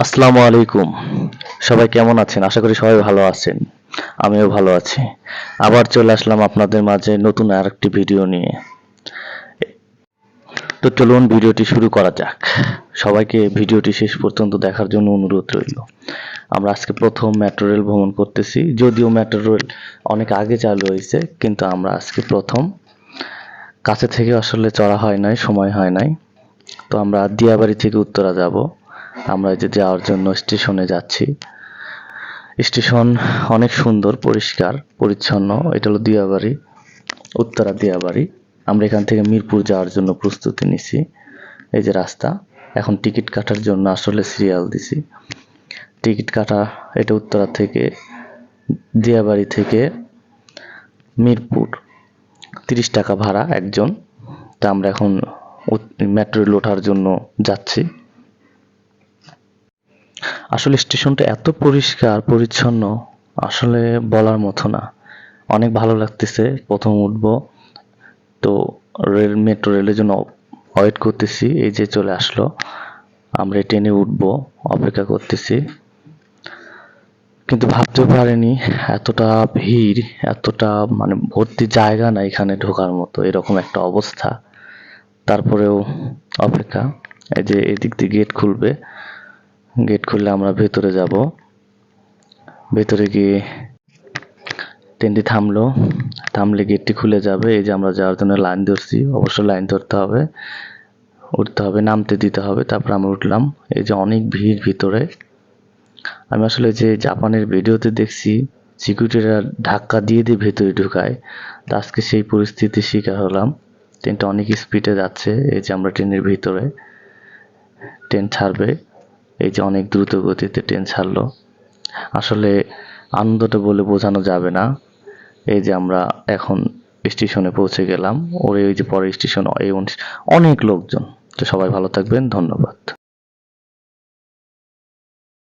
আসসালামু আলাইকুম। সবাই কেমন আছেন? আশা করি সবাই ভালো আছেন। আমিও ভালো আছি। আবার চলে আসলাম আপনাদের মাঝে নতুন আরেকটি ভিডিও নিয়ে। তো চলুন ভিডিওটি শুরু করা যাক। সবাইকে ভিডিওটি শেষ পর্যন্ত দেখার জন্য অনুরোধ রইল। আমরা আজকে প্রথম মেট্রো রেল ভ্রমণ করতেছি। যদিও মেট্রো রেল অনেক আগে চালু হয়েছে, কিন্তু আমরা আজকে প্রথম। কাছে থেকে আসলে চড়া হয় নাই, সময় হয় নাই। তো আমরা দিয়াবাড়ি থেকে উত্তরা যাব। আমরা এই যে যাওয়ার জন্য স্টেশনে যাচ্ছি। স্টেশন অনেক সুন্দর, পরিষ্কার পরিচ্ছন্ন। এটা হলো দিয়াবাড়ি, উত্তরা দিয়াবাড়ি। আমরা এখান থেকে মিরপুর যাওয়ার জন্য প্রস্তুতি নিছি। এই যে রাস্তা। এখন টিকিট কাটার জন্য আসলে সিরিয়াল দিছি। টিকিট কাটা, এটা উত্তরা থেকে, দিয়াবাড়ি থেকে মিরপুর 30 টাকা ভাড়া একজন। তা আমরা এখন মেট্রো রেল ওঠার জন্য যাচ্ছি। আসলে স্টেশনটা এত পরিষ্কার পরিচ্ছন্ন, আসলে বলার মতো না। অনেক ভালো লাগতেছে। প্রথম উঠবো, তো মেট্রো রেলের জন্য ওয়েট করতেছি। এই যে চলে আসলো, আমরা ট্রেনে উঠবো, অপেক্ষা করতেছি। কিন্তু ভাবতেও পারিনি এতটা ভিড়, এতটা মানে ভর্তি জায়গা না এখানে ঢোকার মতো, এরকম একটা অবস্থা। তারপরেও অপেক্ষা। এই যে এদিক দিয়ে গেট খুলবে, গেট খুললে আমরা ভেতরে যাব। ভেতরে গিয়ে ট্রেনটি থামলো, থামলে গেটটি খুলে যাবে। এই যে আমরা যাওয়ার জন্য লাইন ধরছি, অবশ্যই লাইন ধরতে হবে, উঠতে হবে, নামতে দিতে হবে। তারপর আমরা উঠলাম। এই যে অনেক ভিড় ভিতরে। আমি আসলে যে জাপানের ভিডিওতে দেখছি সিকিউরিটিরা ধাক্কা দিয়ে দিয়ে ভেতরে ঢুকায়, তা আজকে সেই পরিস্থিতির শিকার হলাম। ট্রেনটা অনেক স্পিডে যাচ্ছে। এই যে আমরা ট্রেনের ভিতরে, ট্রেন ছাড়বে। এই যে অনেক দ্রুত গতিতে ট্রেন ছাড়লো। আসলে আনন্দটা বলে বোঝানো যাবে না। এই যে আমরা এখন স্টেশনে পৌঁছে গেলাম। ওই যে পরের স্টেশন, অনেক লোকজন। তো সবাই ভালো থাকবেন, ধন্যবাদ।